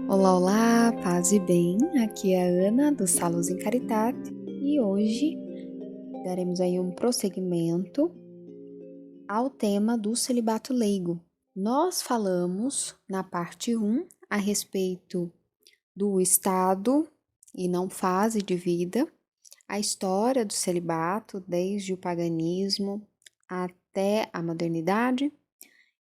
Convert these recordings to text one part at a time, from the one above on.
Olá, olá, paz e bem, aqui é a Ana do Salus em Caritate e hoje daremos aí um prosseguimento ao tema do celibato leigo. Nós falamos na parte 1 a respeito do estado e não fase de vida, a história do celibato desde o paganismo até a modernidade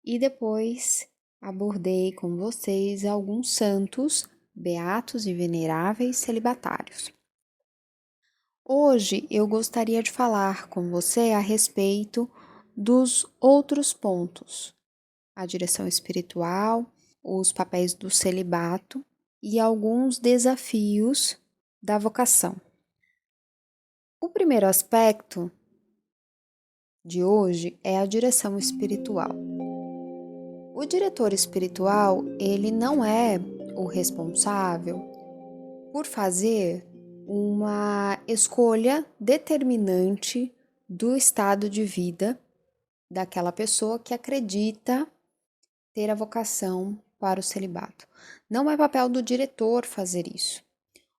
e depois abordei com vocês alguns santos, beatos e veneráveis celibatários. Hoje eu gostaria de falar com você a respeito dos outros pontos, a direção espiritual, os papéis do celibato e alguns desafios da vocação. O primeiro aspecto de hoje é a direção espiritual. O diretor espiritual, ele não é o responsável por fazer uma escolha determinante do estado de vida daquela pessoa que acredita ter a vocação para o celibato. Não é papel do diretor fazer isso.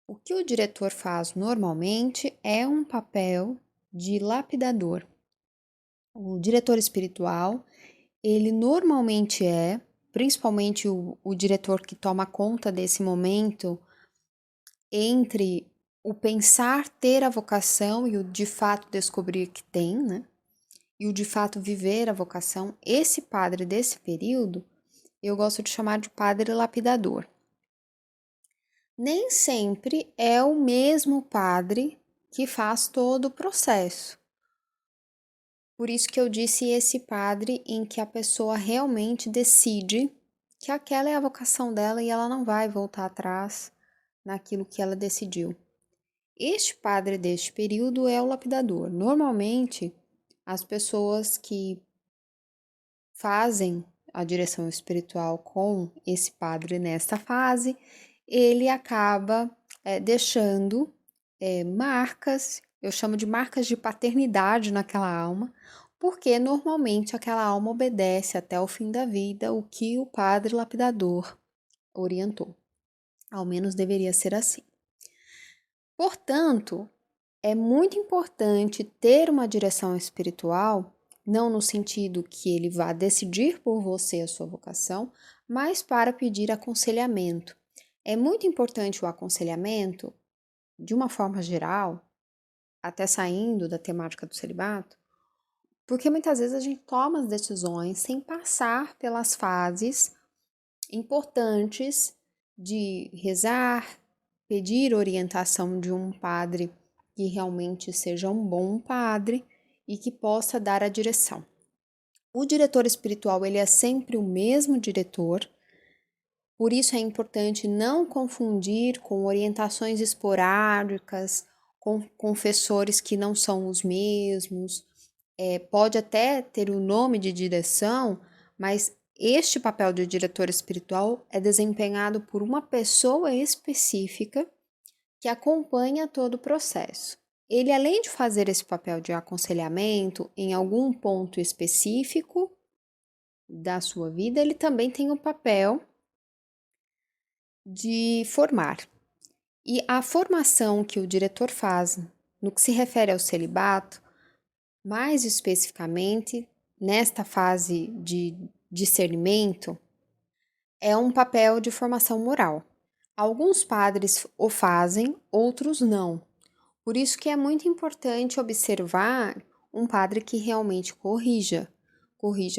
O que o diretor faz normalmente é um papel de lapidador. O diretor espiritual, ele normalmente principalmente o diretor que toma conta desse momento entre o pensar ter a vocação e o de fato descobrir que tem, né? E o de fato viver a vocação, esse padre desse período, eu gosto de chamar de padre lapidador. Nem sempre é o mesmo padre que faz todo o processo. Por isso que eu disse esse padre em que a pessoa realmente decide que aquela é a vocação dela e ela não vai voltar atrás naquilo que ela decidiu. Este padre deste período é o lapidador. Normalmente, as pessoas que fazem a direção espiritual com esse padre nesta fase, ele acaba deixando marcas, eu chamo de marcas de paternidade naquela alma, porque normalmente aquela alma obedece até o fim da vida o que o padre lapidador orientou. Ao menos deveria ser assim. Portanto, é muito importante ter uma direção espiritual, não no sentido que ele vá decidir por você a sua vocação, mas para pedir aconselhamento. É muito importante o aconselhamento, de uma forma geral, até saindo da temática do celibato, porque muitas vezes a gente toma as decisões sem passar pelas fases importantes de rezar, pedir orientação de um padre que realmente seja um bom padre e que possa dar a direção. O diretor espiritual, ele é sempre o mesmo diretor, por isso é importante não confundir com orientações esporádicas, com confessores que não são os mesmos. Pode até ter o nome de direção, mas este papel de diretor espiritual é desempenhado por uma pessoa específica que acompanha todo o processo. Ele, além de fazer esse papel de aconselhamento em algum ponto específico da sua vida, ele também tem o papel de formar. E a formação que o diretor faz no que se refere ao celibato, mais especificamente nesta fase de discernimento, é um papel de formação moral. Alguns padres o fazem, outros não. Por isso que é muito importante observar um padre que realmente corrija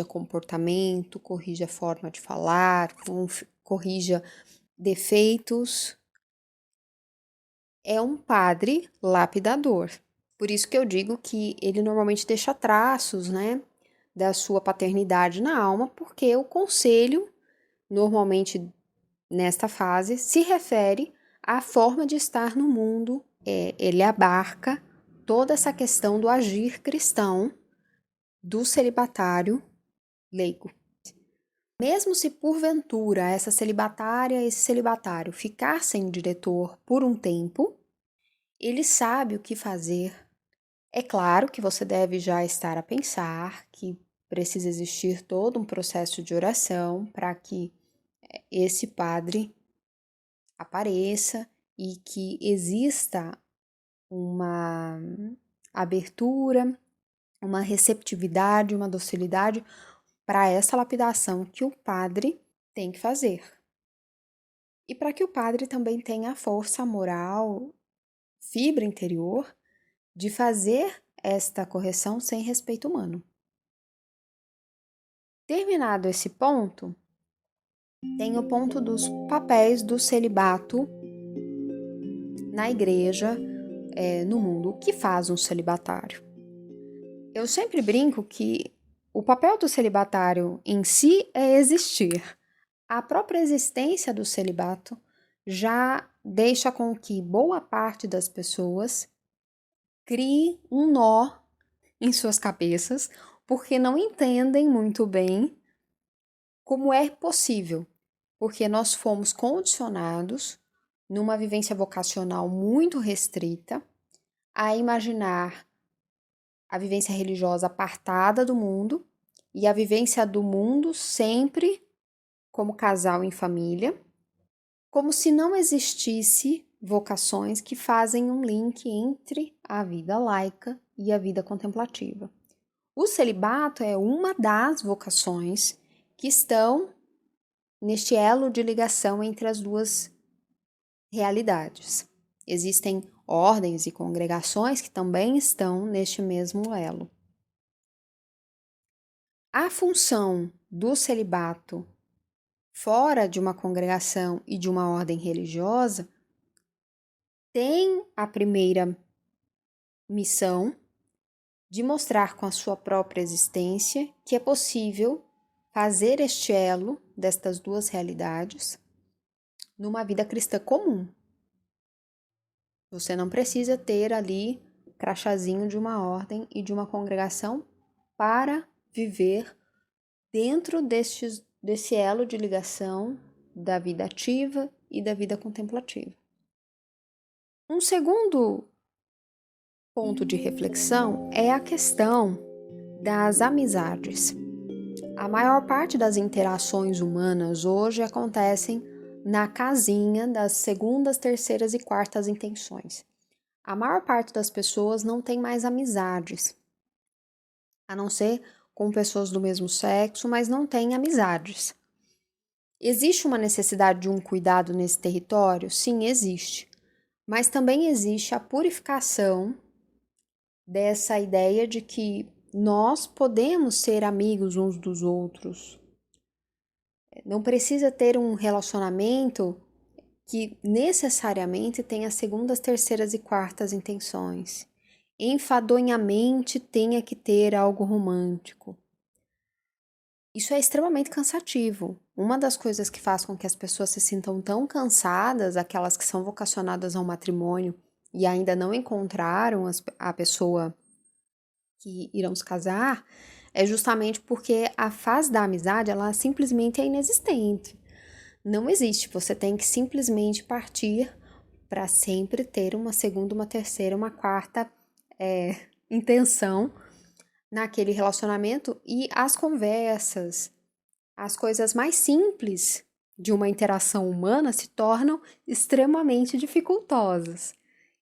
comportamento, corrija forma de falar, corrija defeitos. É um padre lapidador. Por isso que eu digo que ele normalmente deixa traços, né, da sua paternidade na alma, porque o conselho, normalmente nesta fase, se refere à forma de estar no mundo. Ele abarca toda essa questão do agir cristão do celibatário leigo. Mesmo se porventura essa celibatária, esse celibatário ficar sem diretor por um tempo, ele sabe o que fazer. É claro que você deve já estar a pensar que precisa existir todo um processo de oração para que esse padre apareça e que exista uma abertura, uma receptividade, uma docilidade para essa lapidação que o padre tem que fazer. E para que o padre também tenha a força moral, fibra interior, de fazer esta correção sem respeito humano. Terminado esse ponto, tem o ponto dos papéis do celibato na igreja, no mundo. O que faz um celibatário? Eu sempre brinco que o papel do celibatário em si é existir. A própria existência do celibato já deixa com que boa parte das pessoas crie um nó em suas cabeças, porque não entendem muito bem como é possível, porque nós fomos condicionados numa vivência vocacional muito restrita a imaginar a vivência religiosa apartada do mundo e a vivência do mundo sempre como casal em família, como se não existisse vocações que fazem um link entre a vida laica e a vida contemplativa. O celibato é uma das vocações que estão neste elo de ligação entre as duas realidades. Existem ordens e congregações que também estão neste mesmo elo. A função do celibato fora de uma congregação e de uma ordem religiosa tem a primeira missão de mostrar com a sua própria existência que é possível fazer este elo destas duas realidades numa vida cristã comum. Você não precisa ter ali crachazinho de uma ordem e de uma congregação para viver dentro desse elo de ligação da vida ativa e da vida contemplativa. Um segundo ponto de reflexão é a questão das amizades. A maior parte das interações humanas hoje acontecem na casinha das segundas, terceiras e quartas intenções. A maior parte das pessoas não tem mais amizades, a não ser com pessoas do mesmo sexo, mas não tem amizades. Existe uma necessidade de um cuidado nesse território? Sim, existe. Mas também existe a purificação dessa ideia de que nós podemos ser amigos uns dos outros. Não precisa ter um relacionamento que necessariamente tenha segundas, terceiras e quartas intenções. Enfadonhamente tenha que ter algo romântico. Isso é extremamente cansativo. Uma das coisas que faz com que as pessoas se sintam tão cansadas, aquelas que são vocacionadas ao matrimônio e ainda não encontraram a pessoa que irão se casar, é justamente porque a fase da amizade, ela simplesmente é inexistente. Não existe, você tem que simplesmente partir para sempre ter uma segunda, uma terceira, uma quarta intenção naquele relacionamento, e as conversas, as coisas mais simples de uma interação humana se tornam extremamente dificultosas.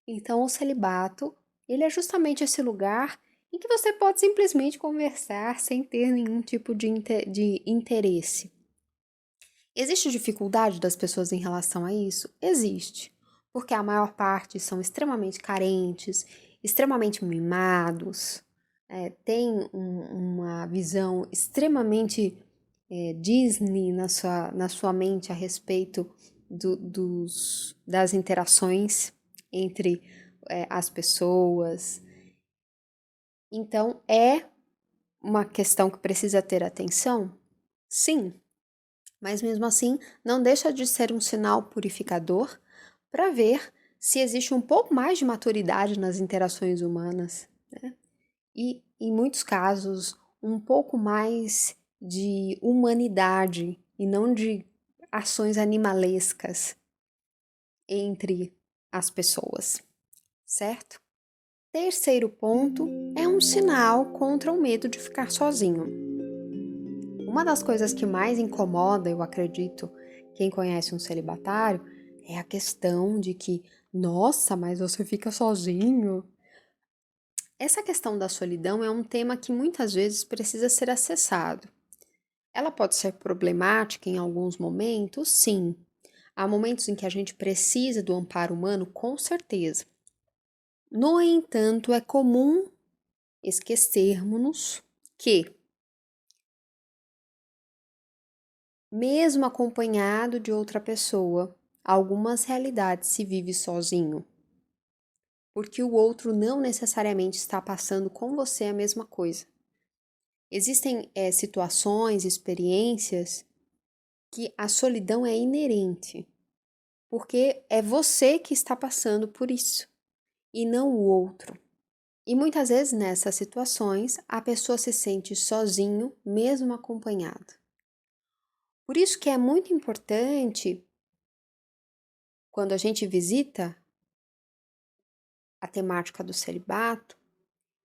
Então, o celibato, ele é justamente esse lugar em que você pode simplesmente conversar sem ter nenhum tipo de interesse. Existe dificuldade das pessoas em relação a isso? Existe, porque a maior parte são extremamente carentes, extremamente mimados, tem uma visão extremamente Disney na sua mente a respeito das interações entre as pessoas. Então, é uma questão que precisa ter atenção? Sim, mas mesmo assim não deixa de ser um sinal purificador para ver se existe um pouco mais de maturidade nas interações humanas, né? E, em muitos casos, um pouco mais de humanidade e não de ações animalescas entre as pessoas, certo? Terceiro ponto é um sinal contra o medo de ficar sozinho. Uma das coisas que mais incomoda, eu acredito, quem conhece um celibatário, é a questão de que, nossa, mas você fica sozinho. Essa questão da solidão é um tema que muitas vezes precisa ser acessado. Ela pode ser problemática em alguns momentos, sim. Há momentos em que a gente precisa do amparo humano, com certeza. No entanto, é comum esquecermos que, mesmo acompanhado de outra pessoa, algumas realidades se vive sozinho, porque o outro não necessariamente está passando com você a mesma coisa. Existem situações, experiências que a solidão é inerente, porque é você que está passando por isso e não o outro. E muitas vezes nessas situações a pessoa se sente sozinho, mesmo acompanhado. Por isso que é muito importante, quando a gente visita a temática do celibato,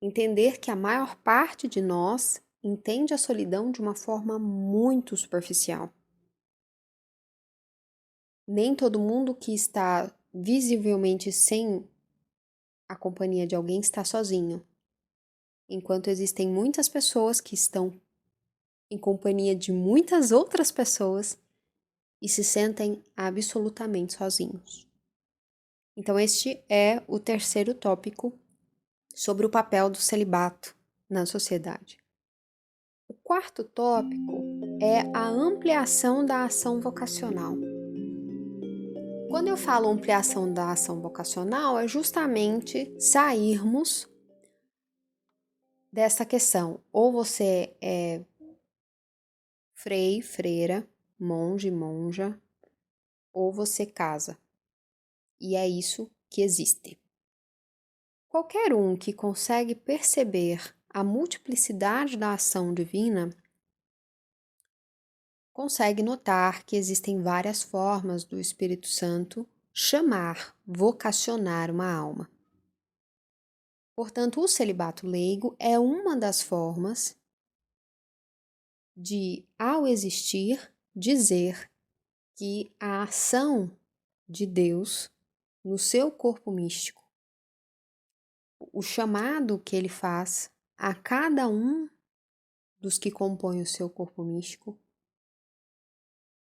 entender que a maior parte de nós entende a solidão de uma forma muito superficial. Nem todo mundo que está visivelmente sem a companhia de alguém está sozinho, enquanto existem muitas pessoas que estão em companhia de muitas outras pessoas e se sentem absolutamente sozinhos. Então, este é o terceiro tópico sobre o papel do celibato na sociedade. O quarto tópico é a ampliação da ação vocacional. Quando eu falo ampliação da ação vocacional, é justamente sairmos dessa questão. Ou você é frei, freira, monge, monja, ou você casa. E é isso que existe. Qualquer um que consegue perceber a multiplicidade da ação divina consegue notar que existem várias formas do Espírito Santo chamar, vocacionar uma alma. Portanto, o celibato leigo é uma das formas de, ao existir, dizer que a ação de Deus no seu corpo místico, o chamado que ele faz a cada um dos que compõem o seu corpo místico,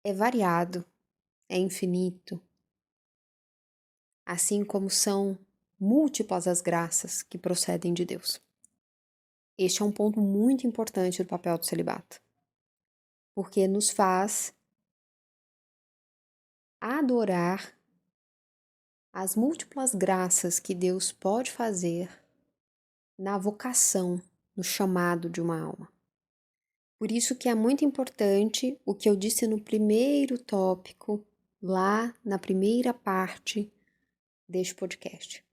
é variado, é infinito, assim como são múltiplas as graças que procedem de Deus. Este é um ponto muito importante do papel do celibato, porque nos faz adorar as múltiplas graças que Deus pode fazer na vocação, no chamado de uma alma. Por isso que é muito importante o que eu disse no primeiro tópico, lá na primeira parte deste podcast.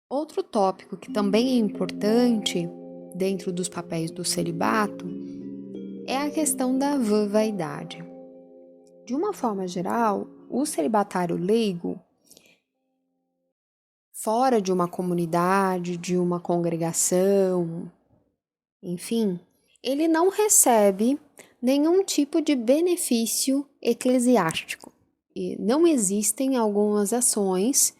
Outro tópico que também é importante dentro dos papéis do celibato é a questão da vaidade. De uma forma geral, o celibatário leigo, fora de uma comunidade, de uma congregação, enfim, ele não recebe nenhum tipo de benefício eclesiástico. E não existem algumas ações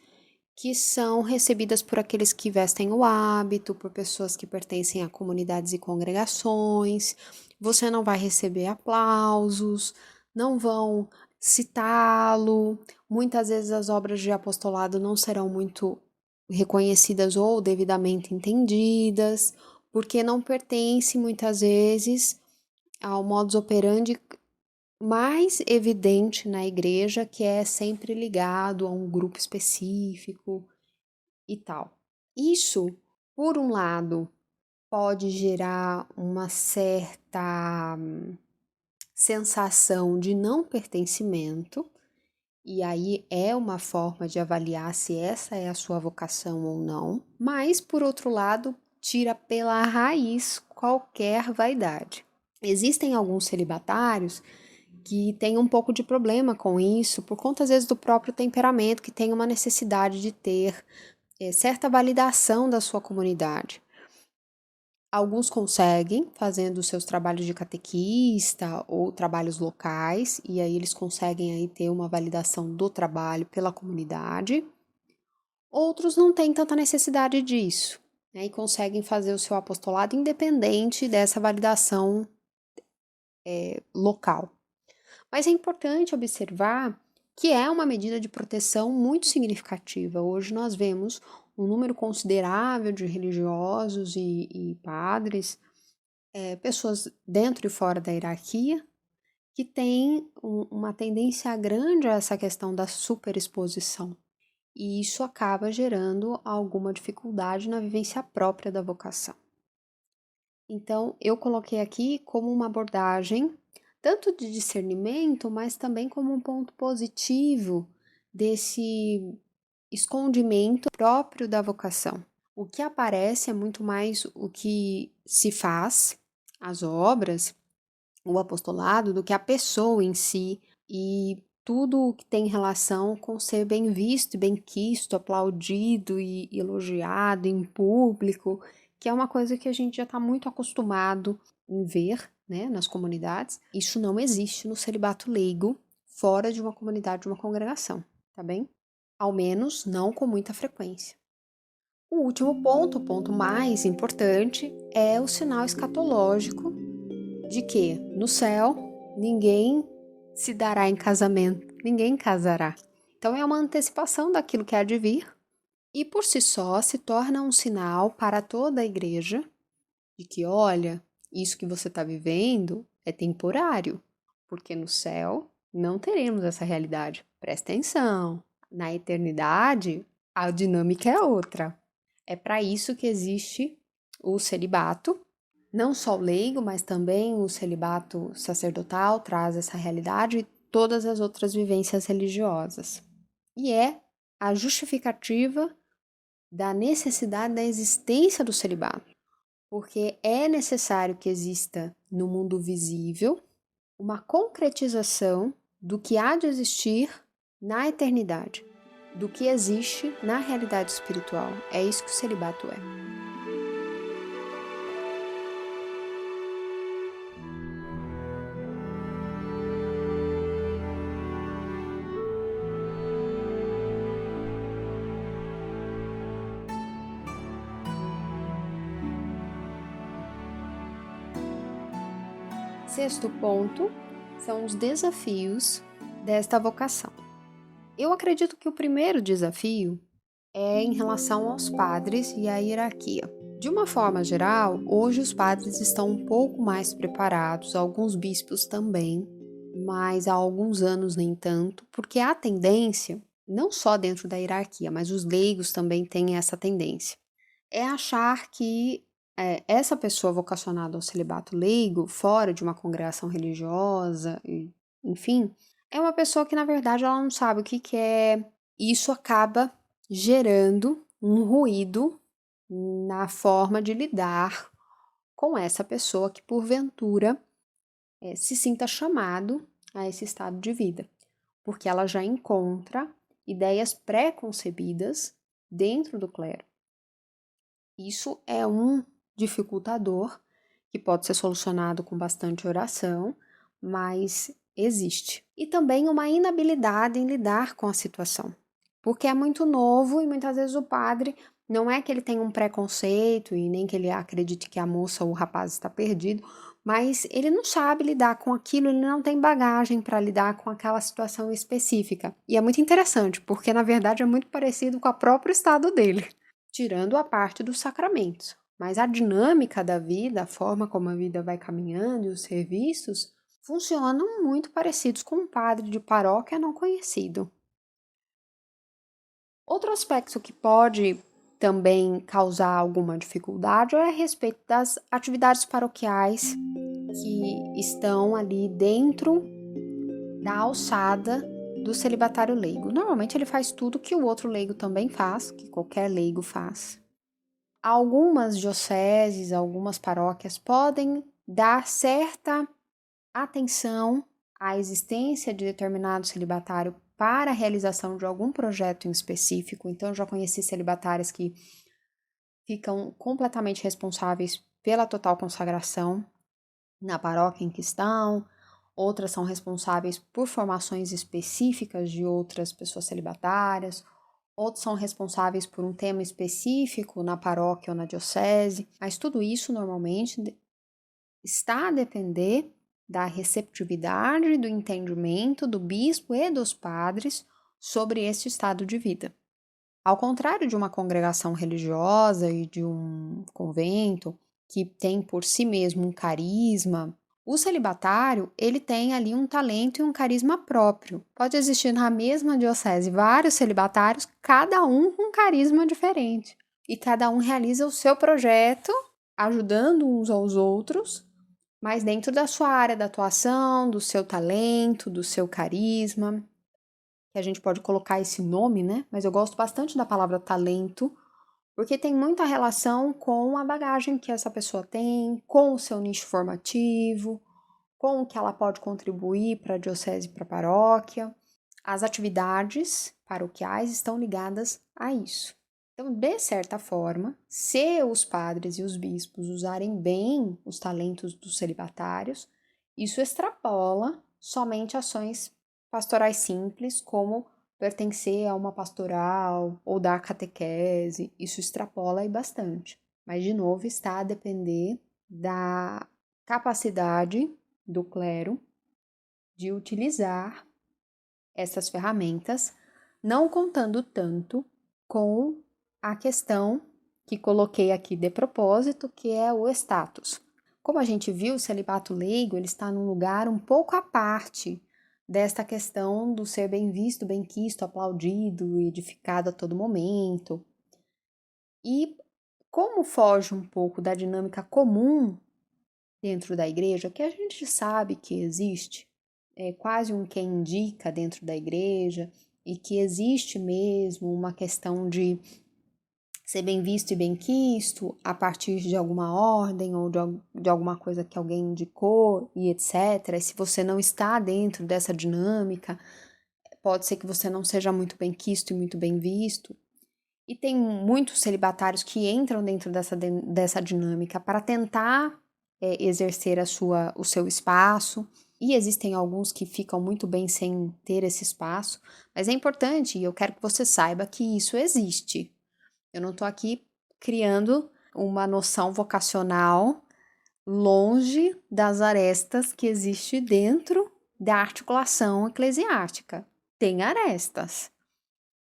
que são recebidas por aqueles que vestem o hábito, por pessoas que pertencem a comunidades e congregações. Você não vai receber aplausos, não vão citá-lo. Muitas vezes as obras de apostolado não serão muito reconhecidas ou devidamente entendidas, porque não pertence muitas vezes ao modus operandi mais evidente na igreja, que é sempre ligado a um grupo específico e tal. Isso, por um lado, pode gerar uma certa sensação de não pertencimento, e aí é uma forma de avaliar se essa é a sua vocação ou não, mas, por outro lado, tira pela raiz qualquer vaidade. Existem alguns celibatários que têm um pouco de problema com isso, por conta às vezes do próprio temperamento, que tem uma necessidade de ter certa validação da sua comunidade. Alguns conseguem fazendo seus trabalhos de catequista ou trabalhos locais, e aí eles conseguem aí ter uma validação do trabalho pela comunidade. Outros não têm tanta necessidade disso, né, e conseguem fazer o seu apostolado independente dessa validação local. Mas é importante observar que é uma medida de proteção muito significativa. Hoje nós vemos um número considerável de religiosos e padres, pessoas dentro e fora da hierarquia, que têm uma tendência grande a essa questão da superexposição. E isso acaba gerando alguma dificuldade na vivência própria da vocação. Então, eu coloquei aqui como uma abordagem tanto de discernimento, mas também como um ponto positivo desse escondimento próprio da vocação. O que aparece é muito mais o que se faz, as obras, o apostolado, do que a pessoa em si, e tudo o que tem relação com ser bem visto e bem quisto, aplaudido e elogiado em público, que é uma coisa que a gente já está muito acostumado em ver, né, nas comunidades. Isso não existe no celibato leigo, fora de uma comunidade, de uma congregação, tá bem? Ao menos não com muita frequência. O último ponto, o ponto mais importante, é o sinal escatológico de que no céu ninguém se dará em casamento, ninguém casará. Então é uma antecipação daquilo que há de vir e por si só se torna um sinal para toda a igreja de que, olha, isso que você está vivendo é temporário, porque no céu não teremos essa realidade. Presta atenção, na eternidade a dinâmica é outra. É para isso que existe o celibato. Não só o leigo, mas também o celibato sacerdotal traz essa realidade e todas as outras vivências religiosas. E é a justificativa da necessidade da existência do celibato, porque é necessário que exista no mundo visível uma concretização do que há de existir na eternidade, do que existe na realidade espiritual. É isso que o celibato é. Sexto ponto são os desafios desta vocação. Eu acredito que o primeiro desafio é em relação aos padres e à hierarquia. De uma forma geral, hoje os padres estão um pouco mais preparados, alguns bispos também, mas há alguns anos nem tanto, porque há tendência, não só dentro da hierarquia, mas os leigos também têm essa tendência, é achar que essa pessoa vocacionada ao celibato leigo, fora de uma congregação religiosa, enfim, é uma pessoa que, na verdade, ela não sabe o que quer. Isso acaba gerando um ruído na forma de lidar com essa pessoa que, porventura, se sinta chamado a esse estado de vida, porque ela já encontra ideias pré-concebidas dentro do clero. Isso é um dificultador que pode ser solucionado com bastante oração, mas existe. E também uma inabilidade em lidar com a situação, porque é muito novo e muitas vezes o padre não é que ele tenha um preconceito e nem que ele acredite que a moça ou o rapaz está perdido, mas ele não sabe lidar com aquilo, ele não tem bagagem para lidar com aquela situação específica. E é muito interessante, porque na verdade é muito parecido com o próprio estado dele, tirando a parte dos sacramentos. Mas a dinâmica da vida, a forma como a vida vai caminhando e os serviços funcionam muito parecidos com um padre de paróquia não conhecido. Outro aspecto que pode também causar alguma dificuldade é a respeito das atividades paroquiais que estão ali dentro da alçada do celibatário leigo. Normalmente ele faz tudo que o outro leigo também faz, que qualquer leigo faz. Algumas dioceses, algumas paróquias podem dar certa atenção à existência de determinado celibatário para a realização de algum projeto em específico. Então, eu já conheci celibatárias que ficam completamente responsáveis pela total consagração na paróquia em questão, outras são responsáveis por formações específicas de outras pessoas celibatárias, outros são responsáveis por um tema específico na paróquia ou na diocese, mas tudo isso normalmente está a depender da receptividade e do entendimento do bispo e dos padres sobre esse estado de vida. Ao contrário de uma congregação religiosa e de um convento que tem por si mesmo um carisma, o celibatário, ele tem ali um talento e um carisma próprio. Pode existir na mesma diocese vários celibatários, cada um com um carisma diferente. E cada um realiza o seu projeto, ajudando uns aos outros, mas dentro da sua área de atuação, do seu talento, do seu carisma, que a gente pode colocar esse nome, né? Mas eu gosto bastante da palavra talento, porque tem muita relação com a bagagem que essa pessoa tem, com o seu nicho formativo, com o que ela pode contribuir para a diocese e para a paróquia. As atividades paroquiais estão ligadas a isso. Então, de certa forma, se os padres e os bispos usarem bem os talentos dos celibatários, isso extrapola somente ações pastorais simples, como pertencer a uma pastoral ou dar catequese. Isso extrapola aí bastante. Mas, de novo, está a depender da capacidade do clero de utilizar essas ferramentas, não contando tanto com a questão que coloquei aqui de propósito, que é o status. Como a gente viu, o celibato leigo ele está num lugar um pouco à parte desta questão do ser bem visto, bem quisto, aplaudido e edificado a todo momento. E como foge um pouco da dinâmica comum dentro da igreja, que a gente sabe que existe, é quase um quem indica dentro da igreja, e que existe mesmo uma questão de ser bem visto e bem quisto a partir de alguma ordem ou de alguma coisa que alguém indicou e etc. E se você não está dentro dessa dinâmica, pode ser que você não seja muito bem quisto e muito bem visto. E tem muitos celibatários que entram dentro dessa dinâmica para tentar exercer o seu espaço. E existem alguns que ficam muito bem sem ter esse espaço. Mas é importante, e eu quero que você saiba que isso existe. Eu não estou aqui criando uma noção vocacional longe das arestas que existe dentro da articulação eclesiástica. Tem arestas.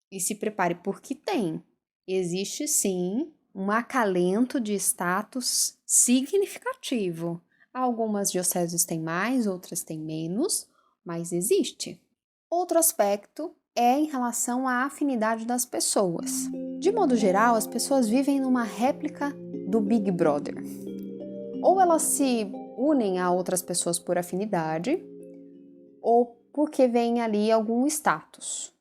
E se prepare porque tem. Existe sim um acalento de status significativo. Algumas dioceses têm mais, outras têm menos, mas existe. Outro aspecto é em relação à afinidade das pessoas. De modo geral, as pessoas vivem numa réplica do Big Brother. Ou elas se unem a outras pessoas por afinidade, ou porque vem ali algum status,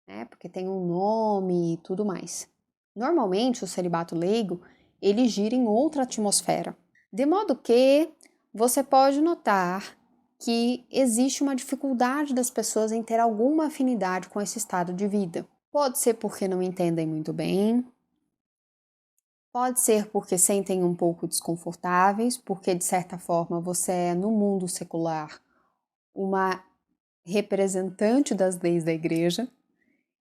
né? Porque tem um nome e tudo mais. Normalmente, o celibato leigo, ele gira em outra atmosfera. De modo que você pode notar que existe uma dificuldade das pessoas em ter alguma afinidade com esse estado de vida. Pode ser porque não entendem muito bem, pode ser porque sentem um pouco desconfortáveis, porque de certa forma você é no mundo secular uma representante das leis da igreja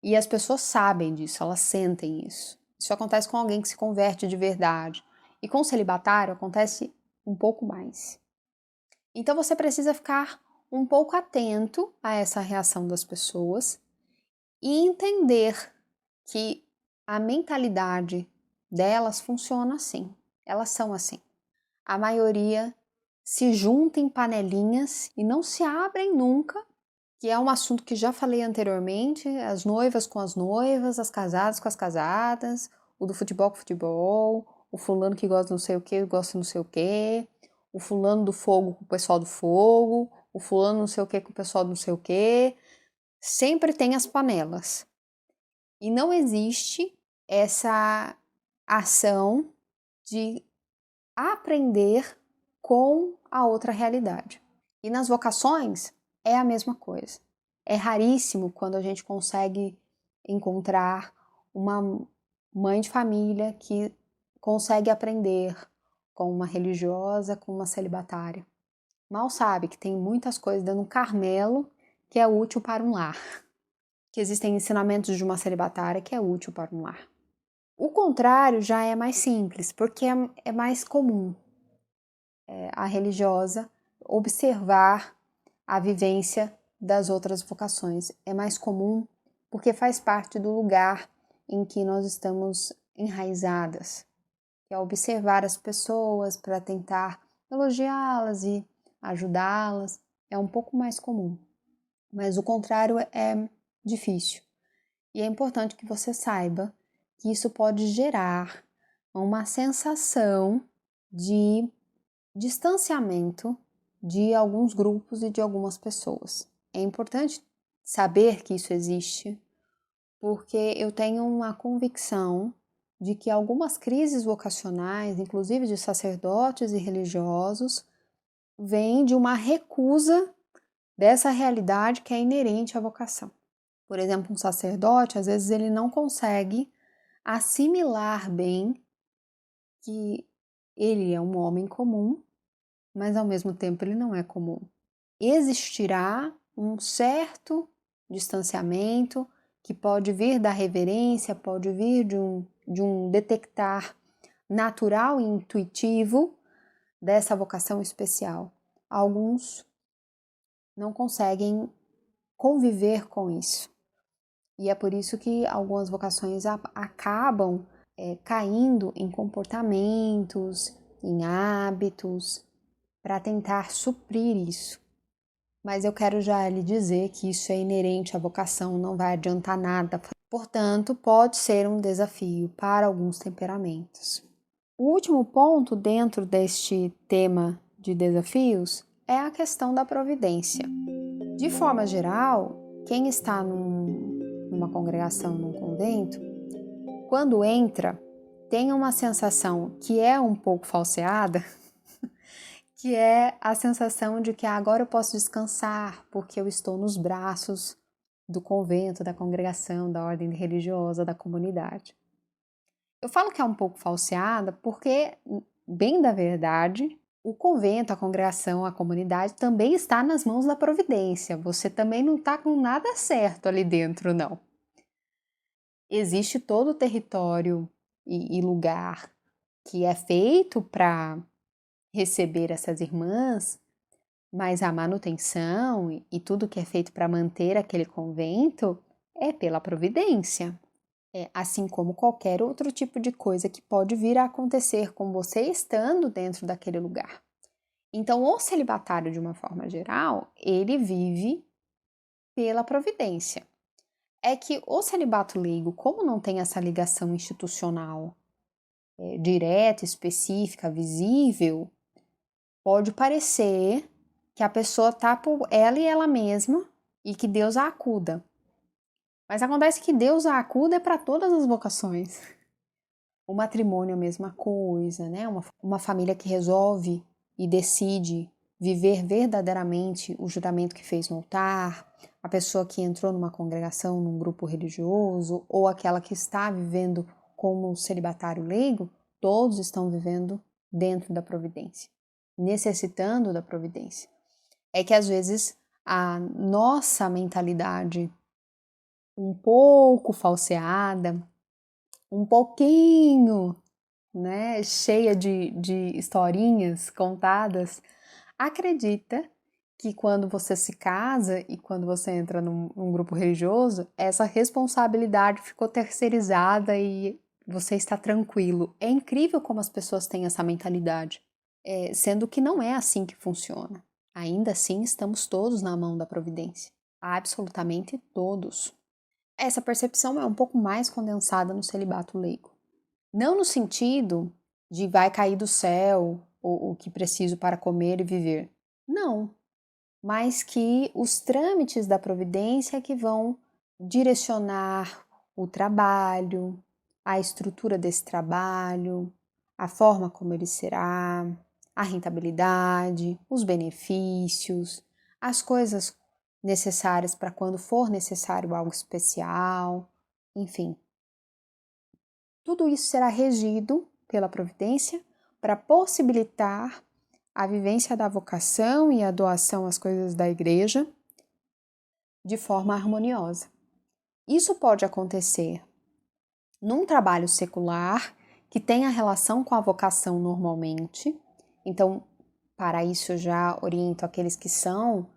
e as pessoas sabem disso, elas sentem isso. Isso acontece com alguém que se converte de verdade e com o celibatário acontece um pouco mais. Então você precisa ficar um pouco atento a essa reação das pessoas e entender que a mentalidade delas funciona assim. Elas são assim. A maioria se junta em panelinhas e não se abrem nunca, que é um assunto que já falei anteriormente, as noivas com as noivas, as casadas com as casadas, o do futebol com o futebol, o fulano que gosta não sei o que, gosta não sei o que, o fulano do fogo com o pessoal do fogo, o fulano não sei o que com o pessoal do não sei o que. Sempre tem as panelas. E não existe essa ação de aprender com a outra realidade. E nas vocações é a mesma coisa. É raríssimo quando a gente consegue encontrar uma mãe de família que consegue aprender com uma religiosa, com uma celibatária. Mal sabe que tem muitas coisas dentro do Carmelo que é útil para um lar, que existem ensinamentos de uma celibatária que é útil para um lar. O contrário já é mais simples, porque é mais comum a religiosa observar a vivência das outras vocações. É mais comum porque faz parte do lugar em que nós estamos enraizadas, que é observar as pessoas para tentar elogiá-las e ajudá-las. É um pouco mais comum, mas o contrário é difícil. E é importante que você saiba que isso pode gerar uma sensação de distanciamento de alguns grupos e de algumas pessoas. É importante saber que isso existe, porque eu tenho uma convicção de que algumas crises vocacionais, inclusive de sacerdotes e religiosos, vêm de uma recusa dessa realidade que é inerente à vocação. Por exemplo, um sacerdote, às vezes ele não consegue assimilar bem que ele é um homem comum, mas ao mesmo tempo ele não é comum. Existirá um certo distanciamento que pode vir da reverência, pode vir de um detectar natural e intuitivo dessa vocação especial. Alguns não conseguem conviver com isso. E é por isso que algumas vocações acabam caindo em comportamentos, em hábitos, para tentar suprir isso. Mas eu quero já lhe dizer que isso é inerente à vocação, não vai adiantar nada. Portanto, pode ser um desafio para alguns temperamentos. O último ponto dentro deste tema de desafios é a questão da providência. De forma geral, quem está numa congregação, num convento, quando entra, tem uma sensação que é um pouco falseada, que é a sensação de que agora eu posso descansar porque eu estou nos braços do convento, da congregação, da ordem religiosa, da comunidade. Eu falo que é um pouco falseada porque, bem da verdade, o convento, a congregação, a comunidade também está nas mãos da providência. Você também não está com nada certo ali dentro, não. Existe todo o território e lugar que é feito para receber essas irmãs, mas a manutenção e tudo que é feito para manter aquele convento é pela providência. Assim como qualquer outro tipo de coisa que pode vir a acontecer com você estando dentro daquele lugar. Então, o celibatário, de uma forma geral, ele vive pela providência. É que o celibato leigo, como não tem essa ligação institucional direta, específica, visível, pode parecer que a pessoa está por ela e ela mesma e que Deus a acuda. Mas acontece que Deus a acuda é para todas as vocações. O matrimônio é a mesma coisa, né? Uma família que resolve e decide viver verdadeiramente o juramento que fez no altar, a pessoa que entrou numa congregação, num grupo religioso, ou aquela que está vivendo como celibatário leigo, todos estão vivendo dentro da providência, necessitando da providência. É que às vezes a nossa mentalidade um pouco falseada, um pouquinho, né, cheia de historinhas contadas, acredita que quando você se casa e quando você entra num grupo religioso, essa responsabilidade ficou terceirizada e você está tranquilo. É incrível como as pessoas têm essa mentalidade, sendo que não é assim que funciona. Ainda assim, estamos todos na mão da providência, absolutamente todos. Essa percepção é um pouco mais condensada no celibato leigo. Não no sentido de vai cair do céu o que preciso para comer e viver. Não, mas que os trâmites da providência que vão direcionar o trabalho, a estrutura desse trabalho, a forma como ele será, a rentabilidade, os benefícios, as coisas necessárias para quando for necessário algo especial, enfim. Tudo isso será regido pela providência, para possibilitar a vivência da vocação e a doação às coisas da igreja de forma harmoniosa. Isso pode acontecer num trabalho secular que tenha relação com a vocação normalmente. Então, para isso eu já oriento aqueles que são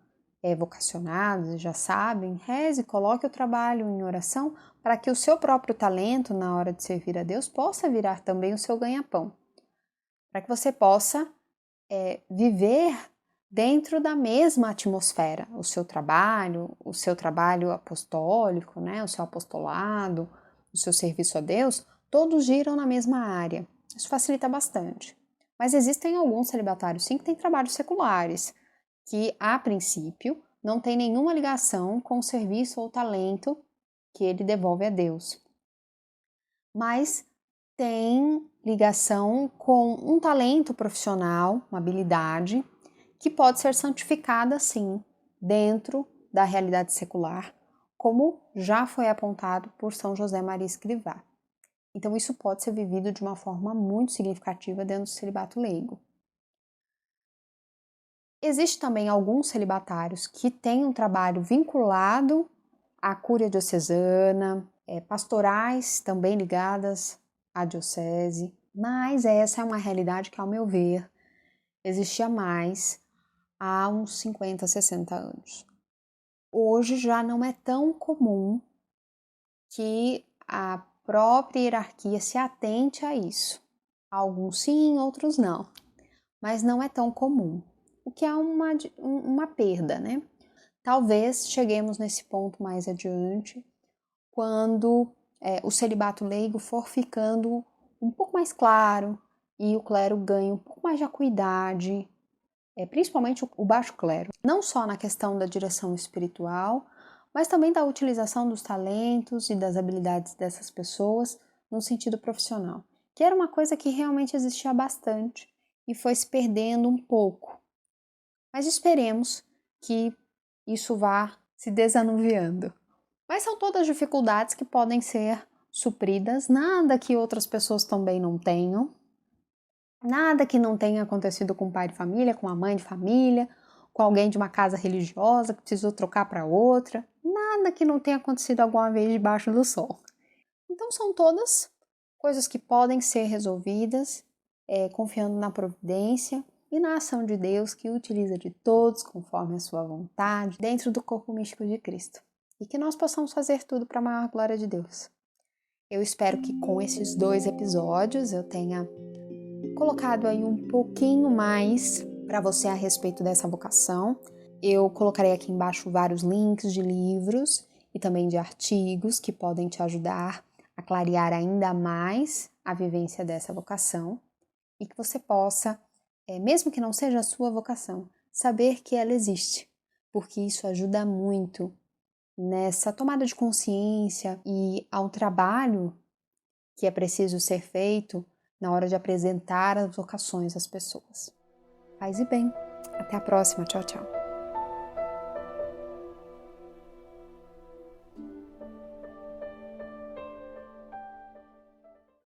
vocacionados, já sabem, reze, coloque o trabalho em oração para que o seu próprio talento na hora de servir a Deus possa virar também o seu ganha-pão. Para que você possa viver dentro da mesma atmosfera, o seu trabalho apostólico, né, o seu apostolado, o seu serviço a Deus, todos giram na mesma área. Isso facilita bastante. Mas existem alguns celibatários, sim, que têm trabalhos seculares, que, a princípio, não tem nenhuma ligação com o serviço ou talento que ele devolve a Deus. Mas tem ligação com um talento profissional, uma habilidade, que pode ser santificada, sim, dentro da realidade secular, como já foi apontado por São José Maria Escrivá. Então, isso pode ser vivido de uma forma muito significativa dentro do celibato leigo. Existe também alguns celibatários que têm um trabalho vinculado à cúria diocesana, pastorais também ligadas à diocese, mas essa é uma realidade que, ao meu ver, existia mais há uns 50, 60 anos. Hoje já não é tão comum que a própria hierarquia se atente a isso. Alguns sim, outros não, mas não é tão comum, o que é uma perda, né? Talvez cheguemos nesse ponto mais adiante, quando o celibato leigo for ficando um pouco mais claro e o clero ganha um pouco mais de acuidade, principalmente o baixo clero, não só na questão da direção espiritual, mas também da utilização dos talentos e das habilidades dessas pessoas no sentido profissional, que era uma coisa que realmente existia bastante e foi se perdendo um pouco. Mas esperemos que isso vá se desanuviando. Mas são todas dificuldades que podem ser supridas, nada que outras pessoas também não tenham, nada que não tenha acontecido com o pai de família, com a mãe de família, com alguém de uma casa religiosa que precisou trocar para outra, nada que não tenha acontecido alguma vez debaixo do sol. Então são todas coisas que podem ser resolvidas confiando na providência e na ação de Deus que utiliza de todos conforme a sua vontade dentro do corpo místico de Cristo. E que nós possamos fazer tudo para a maior glória de Deus. Eu espero que com esses 2 episódios eu tenha colocado aí um pouquinho mais para você a respeito dessa vocação. Eu colocarei aqui embaixo vários links de livros e também de artigos que podem te ajudar a clarear ainda mais a vivência dessa vocação e que você possa, mesmo que não seja a sua vocação, saber que ela existe, porque isso ajuda muito nessa tomada de consciência e ao trabalho que é preciso ser feito na hora de apresentar as vocações às pessoas. Paz e bem. Até a próxima. Tchau, tchau.